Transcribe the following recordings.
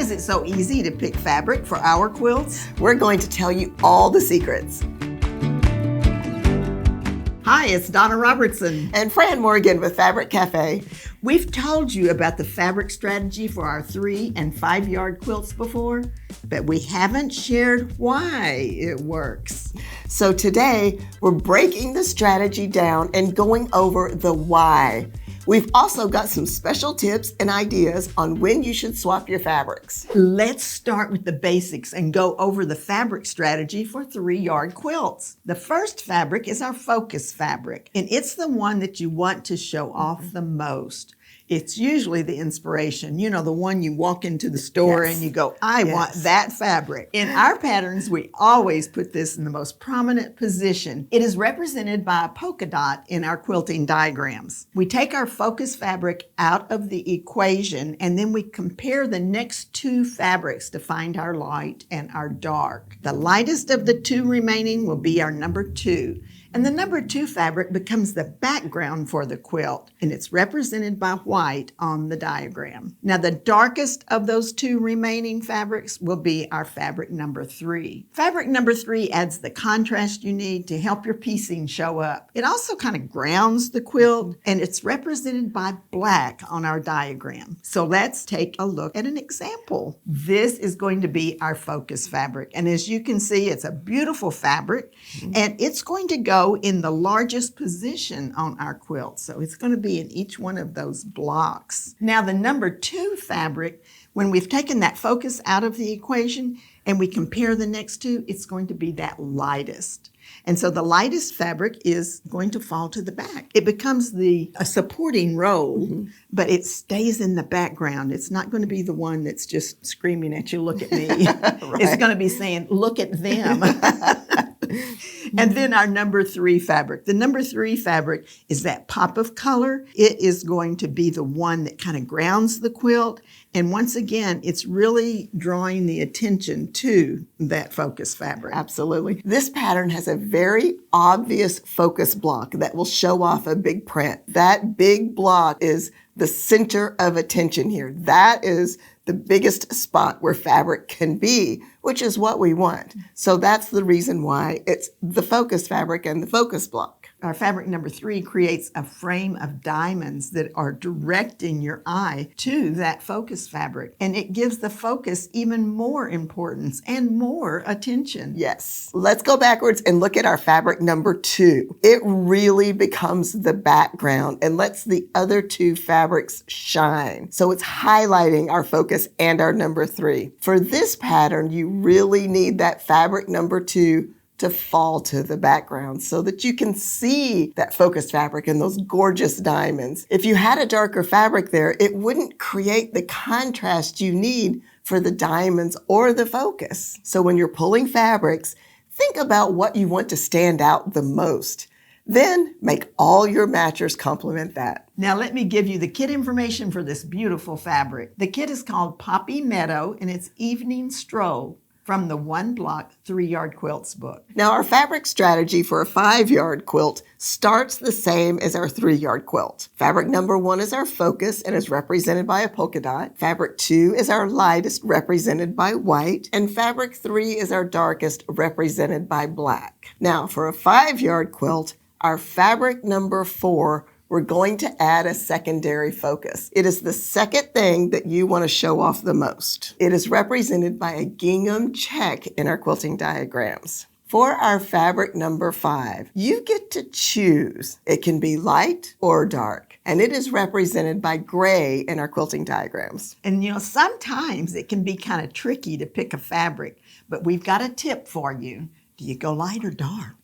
is it so easy to pick fabric for our quilts? We're going to tell you all the secrets. Hi, it's Donna Robertson. And Fran Morgan with Fabric Café. We've told you about the fabric strategy for our 3 and 5 yard quilts before, but we haven't shared why it works. So today, we're breaking the strategy down and going over the why. We've also got some special tips and ideas on when you should swap your fabrics. Let's start with the basics and go over the fabric strategy for 3 yard quilts. The first fabric is our focus fabric, and it's the one that you want to show off the most. It's usually the inspiration, you know, the one you walk into the store and you go, I want that fabric. In our patterns, we always put this in the most prominent position. It is represented by a polka dot in our quilting diagrams. We take our focus fabric out of the equation and then we compare the next 2 fabrics to find our light and our dark. The lightest of the 2 remaining will be our number 2. And the number 2 fabric becomes the background for the quilt, and it's represented by white on the diagram. Now, the darkest of those 2 remaining fabrics will be our fabric number 3. Fabric number 3 adds the contrast you need to help your piecing show up. It also kind of grounds the quilt, and it's represented by black on our diagram. So let's take a look at an example. This is going to be our focus fabric, and as you can see, it's a beautiful fabric, and it's going to go in the largest position on our quilt. So it's going to be in each one of those blocks. Now the number 2 fabric, when we've taken that focus out of the equation and we compare the next 2, it's going to be that lightest. And so the lightest fabric is going to fall to the back. It becomes a supporting role, but it stays in the background. It's not going to be the one that's just screaming at you, look at me. Right. It's going to be saying, look at them. And then our number 3 fabric. The number 3 fabric is that pop of color. It is going to be the one that kind of grounds the quilt. And once again, it's really drawing the attention to that focus fabric. Absolutely. This pattern has a very obvious focus block that will show off a big print. That big block is the center of attention here. That is the biggest spot where fabric can be, which is what we want. So that's the reason why it's the focus fabric and the focus block. Our fabric number 3 creates a frame of diamonds that are directing your eye to that focus fabric. And it gives the focus even more importance and more attention. Yes. Let's go backwards and look at our fabric number 2. It really becomes the background and lets the other 2 fabrics shine. So it's highlighting our focus and our number 3. For this pattern, you really need that fabric number 2 to fall to the background so that you can see that focused fabric and those gorgeous diamonds. If you had a darker fabric there, it wouldn't create the contrast you need for the diamonds or the focus. So when you're pulling fabrics, think about what you want to stand out the most. Then make all your matchers complement that. Now let me give you the kit information for this beautiful fabric. The kit is called Poppy Meadow and it's Evening Stroll from the One Block 3 Yard Quilts book. Now our fabric strategy for a 5 yard quilt starts the same as our 3 yard quilt. Fabric number 1 is our focus and is represented by a polka dot. Fabric 2 is our lightest, represented by white. And fabric 3 is our darkest, represented by black. Now for a 5 yard quilt, our fabric number 4, we're going to add a secondary focus. It is the second thing that you want to show off the most. It is represented by a gingham check in our quilting diagrams. For our fabric number 5, you get to choose. It can be light or dark, and it is represented by gray in our quilting diagrams. And you know, sometimes it can be kind of tricky to pick a fabric, but we've got a tip for you. Do you go light or dark?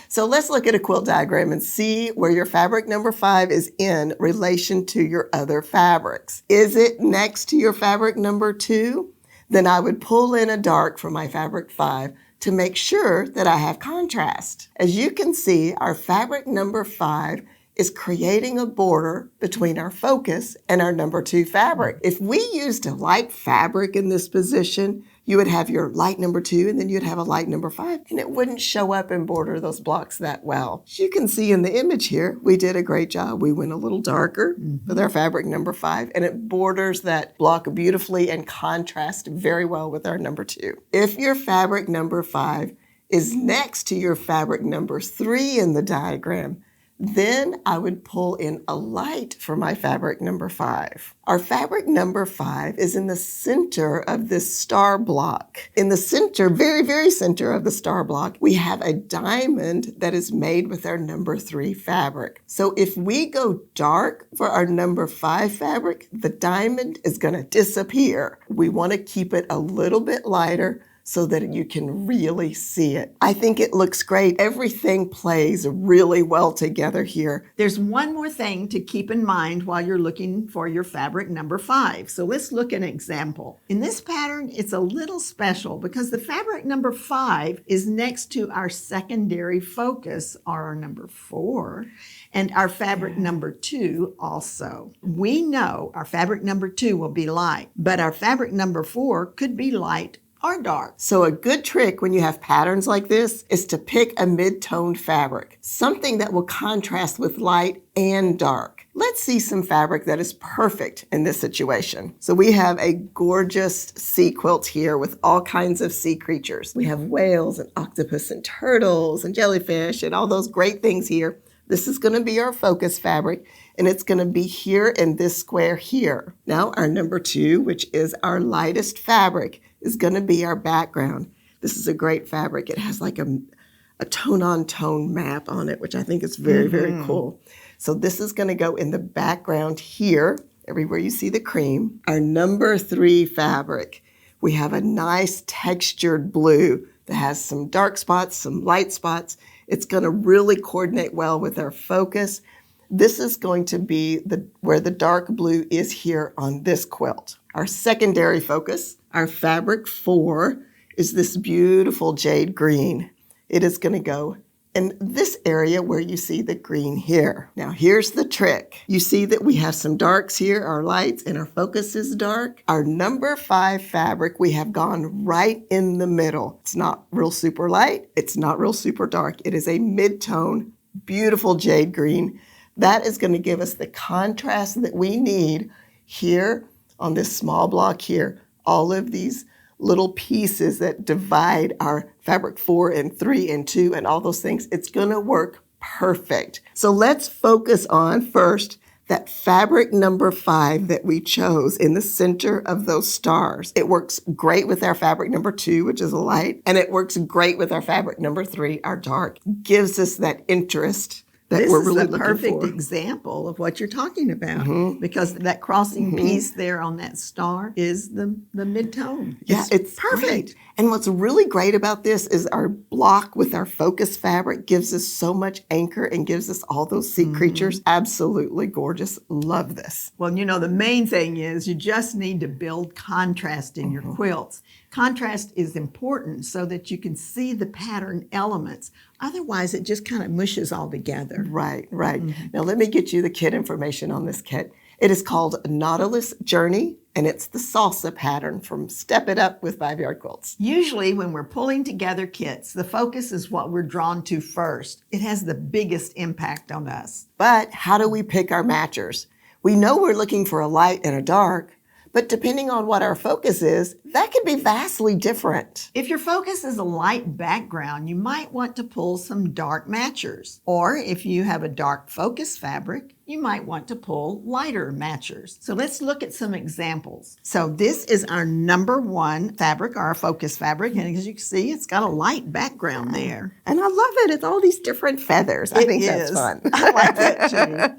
So let's look at a quilt diagram and see where your fabric number 5 is in relation to your other fabrics. Is it next to your fabric number 2? Then I would pull in a dark for my fabric 5 to make sure that I have contrast. As you can see, our fabric number 5 is creating a border between our focus and our number 2 fabric. If we used a light fabric in this position, you would have your light number 2 and then you'd have a light number 5, and it wouldn't show up and border those blocks that well. As you can see in the image here, we did a great job. We went a little darker with our fabric number 5, and it borders that block beautifully and contrasts very well with our number 2. If your fabric number 5 is next to your fabric number 3 in the diagram, then I would pull in a light for my fabric number 5. Our fabric number 5 is in the center of this star block. In the center, very, very center of the star block, we have a diamond that is made with our number 3 fabric. So if we go dark for our number 5 fabric, the diamond is going to disappear. We want to keep it a little bit lighter so that you can really see it. I think it looks great. Everything plays really well together here. There's one more thing to keep in mind while you're looking for your fabric number 5. So let's look at an example. In this pattern, it's a little special because the fabric number 5 is next to our secondary focus, or our number 4, and our fabric number 2 also. We know our fabric number 2 will be light, but our fabric number 4 could be light or dark. So a good trick when you have patterns like this is to pick a mid-toned fabric, something that will contrast with light and dark. Let's see some fabric that is perfect in this situation. So we have a gorgeous sea quilt here with all kinds of sea creatures. We have whales and octopus and turtles and jellyfish and all those great things here. This is going to be our focus fabric, and it's going to be here in this square here. Now our number 2, which is our lightest fabric, is going to be our background. This is a great fabric. It has like a tone-on-tone map on it, which I think is very, very cool. So this is going to go in the background here, everywhere you see the cream. Our number 3 fabric, we have a nice textured blue that has some dark spots, some light spots. It's going to really coordinate well with our focus. This is going to be where the dark blue is here on this quilt. Our secondary focus, our fabric 4, is this beautiful jade green. It is going to go in this area where you see the green here. Now here's the trick. You see that we have some darks here, our lights, and our focus is dark. Our number 5 fabric, we have gone right in the middle. It's not real super light. It's not real super dark. It is a mid-tone, beautiful jade green. That is going to give us the contrast that we need here on this small block here. All of these little pieces that divide our fabric 4 and 3 and 2 and all those things, it's going to work perfect. So let's focus on first that fabric number 5 that we chose in the center of those stars. It works great with our fabric number 2, which is a light, and it works great with our fabric number 3, our dark. Gives us that interest that we're really looking for. This is a perfect example of what you're talking about, because that crossing piece there on that star is the mid-tone. Yeah, it's perfect. Great. And what's really great about this is our block with our focus fabric gives us so much anchor and gives us all those sea creatures. Absolutely gorgeous. Love this. Well, you know, the main thing is you just need to build contrast in your quilts. Contrast is important so that you can see the pattern elements. Otherwise, it just kind of mushes all together. Right, right. Now, let me get you the kit information on this kit. It is called Nautilus Journey, and it's the salsa pattern from Step It Up with 5-Yard Quilts. Usually, when we're pulling together kits, the focus is what we're drawn to first. It has the biggest impact on us. But how do we pick our matchers? We know we're looking for a light and a dark, but depending on what our focus is, that can be vastly different. If your focus is a light background, you might want to pull some dark matchers. Or if you have a dark focus fabric, you might want to pull lighter matchers. So let's look at some examples. So this is our number 1 fabric, our focus fabric. And as you can see, it's got a light background there. And I love it. It's all these different feathers. I think that's fun. I like that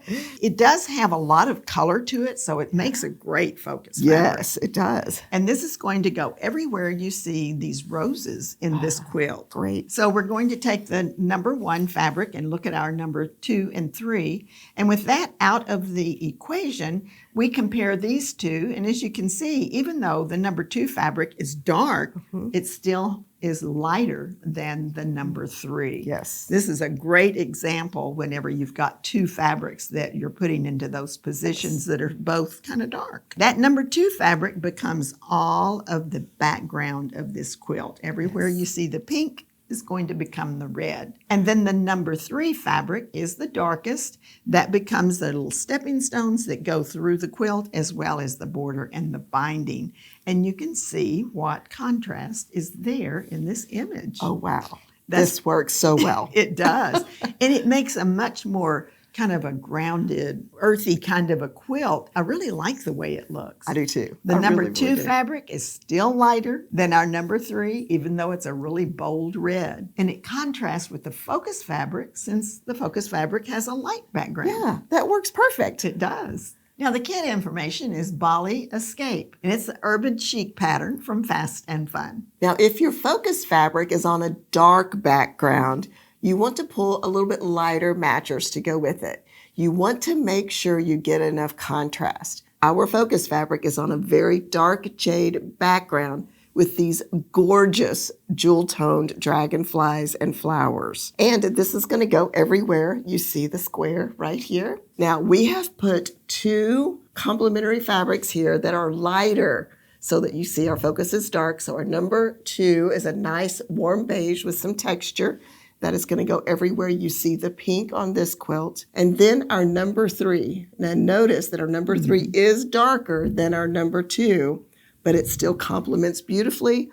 too. It does have a lot of color to it, so it makes a great focus fabric. Yes, it does. And this is going to go everywhere you see these roses in this quilt. Great. So we're going to take the number 1 fabric and look at our number 2 and 3. And with that, that out of the equation, we compare these two, and as you can see, even though the number 2 fabric is dark, it still is lighter than the number 3. Yes. This is a great example whenever you've got 2 fabrics that you're putting into those positions that are both kind of dark. That number 2 fabric becomes all of the background of this quilt. Everywhere you see the pink is going to become the red. And then the number 3 fabric is the darkest. That becomes the little stepping stones that go through the quilt as well as the border and the binding. And you can see what contrast is there in this image. Oh, wow. This works so well. It does. And it makes a much more kind of a grounded, earthy kind of a quilt. I really like the way it looks. I do too. The I number really, 2 really do. fabric is still lighter than our number 3, even though it's a really bold red. And it contrasts with the focus fabric since the focus fabric has a light background. Yeah, that works perfect. It does. Now the kit information is Bali Escape, and it's the urban chic pattern from Fast and Fun. Now, if your focus fabric is on a dark background, you want to pull a little bit lighter matchers to go with it. You want to make sure you get enough contrast. Our focus fabric is on a very dark jade background with these gorgeous jewel-toned dragonflies and flowers. And this is going to go everywhere. You see the square right here. Now, we have put 2 complementary fabrics here that are lighter so that you see our focus is dark. So our number 2 is a nice warm beige with some texture. That is going to go everywhere you see the pink on this quilt. And then our number 3. Now notice that our number 3 is darker than our number 2, but it still complements beautifully.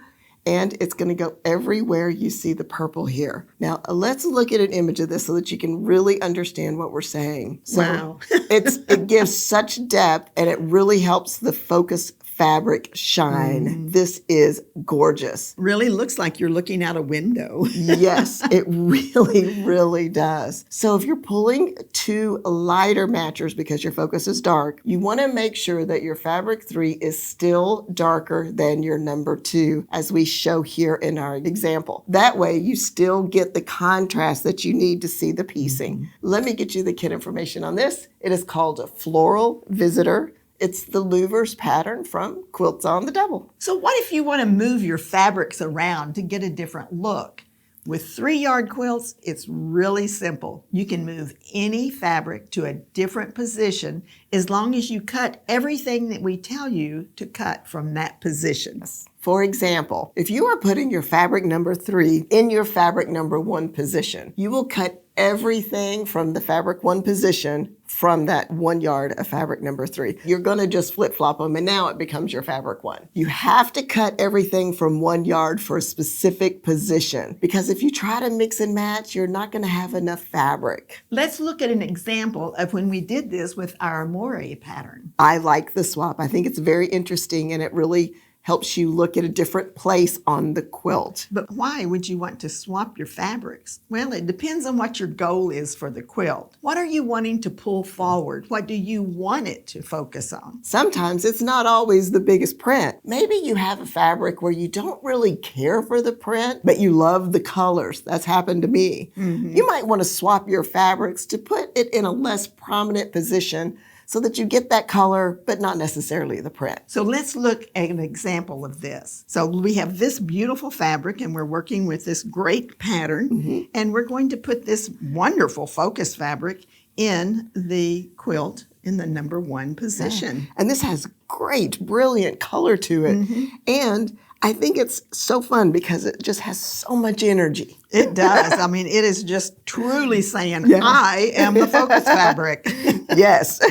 And it's going to go everywhere you see the purple here. Now let's look at an image of this so that you can really understand what we're saying. So Wow. it gives such depth, and it really helps the focus fabric shine. This is gorgeous. Really looks like you're looking out a window. Yes, it really, really does. So if you're pulling 2 lighter matchers because your focus is dark, you want to make sure that your fabric 3 is still darker than your number 2, as we show here in our example. That way you still get the contrast that you need to see the piecing. Let me get you the kit information on this. It is called a Floral Visitor. It's the louvers pattern from Quilts on the Double. So what if you want to move your fabrics around to get a different look? With 3-yard quilts, it's really simple. You can move any fabric to a different position as long as you cut everything that we tell you to cut from that position. For example, if you are putting your fabric number 3 in your fabric number 1 position, you will cut everything from the fabric 1 position from that 1 yard of fabric number 3. You're going to just flip-flop them, and now it becomes your fabric 1. You have to cut everything from 1 yard for a specific position, because if you try to mix and match, you're not going to have enough fabric. Let's look at an example of when we did this with our Amore pattern. I like the swap. I think it's very interesting, and it really helps you look at a different place on the quilt. But why would you want to swap your fabrics? Well, it depends on what your goal is for the quilt. What are you wanting to pull forward? What do you want it to focus on? Sometimes it's not always the biggest print. Maybe you have a fabric where you don't really care for the print, but you love the colors. That's happened to me. You might want to swap your fabrics to put it in a less prominent position so that you get that color, but not necessarily the print. So let's look at an example of this. So we have this beautiful fabric, and we're working with this great pattern, and we're going to put this wonderful focus fabric in the quilt in the number 1 position. And this has great, brilliant color to it. And I think it's so fun because it just has so much energy. It does. I mean, it is just truly saying, I am the focus fabric. Yes.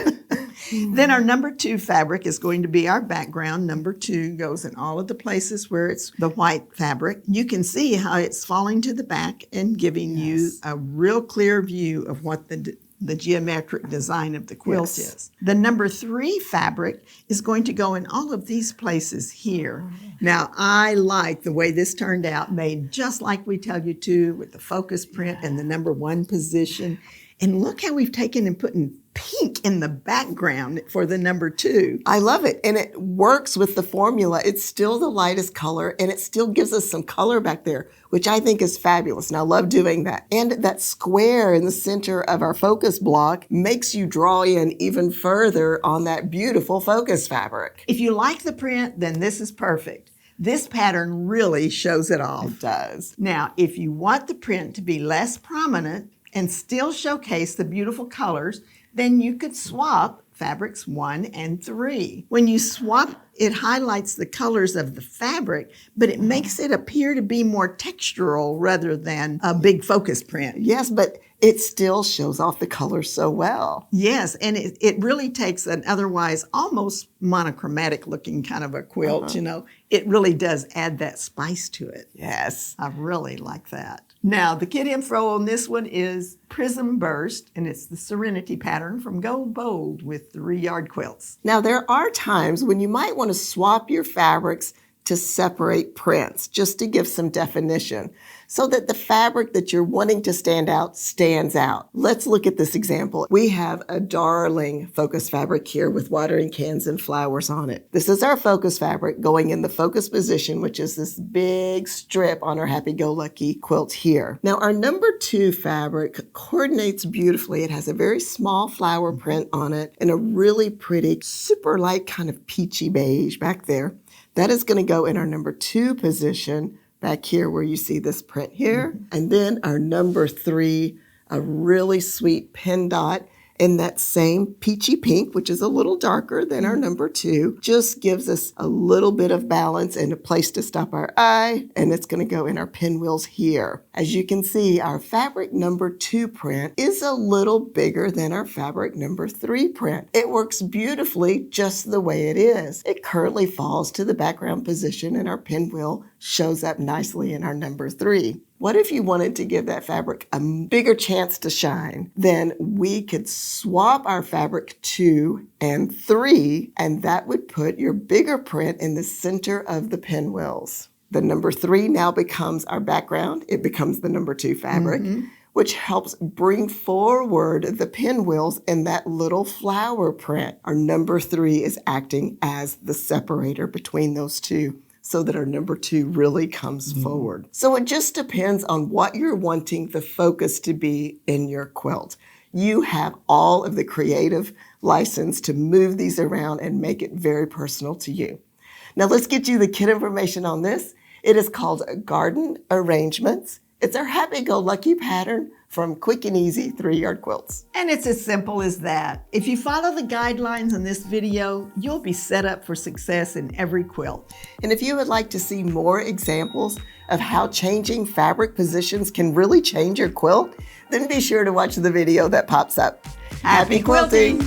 Then our number 2 fabric is going to be our background. Number 2 goes in all of the places where it's the white fabric. You can see how it's falling to the back and giving you a real clear view of what the geometric design of the quilt is. The number 3 fabric is going to go in all of these places here. Now, I like the way this turned out, made just like we tell you to, with the focus print and the number 1 position. And look how we've taken and put pink in the background for the number 2. I love it. And it works with the formula. It's still the lightest color and it still gives us some color back there, which I think is fabulous. And I love doing that. And that square in the center of our focus block makes you draw in even further on that beautiful focus fabric. If you like the print, then this is perfect. This pattern really shows it off. It does. Now, if you want the print to be less prominent and still showcase the beautiful colors, then you could swap fabrics 1 and 3. When you swap, it highlights the colors of the fabric, but it makes it appear to be more textural rather than a big focus print. Yes, but it still shows off the colors so well. Yes, and it really takes an otherwise almost monochromatic looking kind of a quilt, you know. It really does add that spice to it. Yes. I really like that. Now, the kit info on this one is Prism Burst, and it's the Serenity pattern from Go Bold with 3-yard quilts. Now, there are times when you might want to swap your fabrics to separate prints, just to give some definition, so that the fabric that you're wanting to stand out stands out. Let's look at this example. We have a darling focus fabric here with watering cans and flowers on it. This is our focus fabric going in the focus position, which is this big strip on our happy-go-lucky quilt here. Now, our number 2 fabric coordinates beautifully. It has a very small flower print on it and a really pretty, super light kind of peachy beige back there. That is going to go in our number 2 position back here where you see this print here. And then our number 3, a really sweet pin dot in that same peachy pink, which is a little darker than our number 2, just gives us a little bit of balance and a place to stop our eye, and it's going to go in our pinwheels here. As you can see, our fabric number 2 print is a little bigger than our fabric number 3 print. It works beautifully just the way it is. It currently falls to the background position and our pinwheel shows up nicely in our number 3. What if you wanted to give that fabric a bigger chance to shine? Then we could swap our fabric 2 and 3, and that would put your bigger print in the center of the pinwheels. The number 3 now becomes our background. It becomes the number 2 fabric, which helps bring forward the pinwheels in that little flower print. Our number 3 is acting as the separator between those two, so that our number 2 really comes forward. So it just depends on what you're wanting the focus to be in your quilt. You have all of the creative license to move these around and make it very personal to you. Now let's get you the kit information on this. It is called Garden Arrangements. It's our happy-go-lucky pattern from Quick and Easy 3-yard quilts. And it's as simple as that. If you follow the guidelines in this video, you'll be set up for success in every quilt. And if you would like to see more examples of how changing fabric positions can really change your quilt, then be sure to watch the video that pops up. Happy quilting!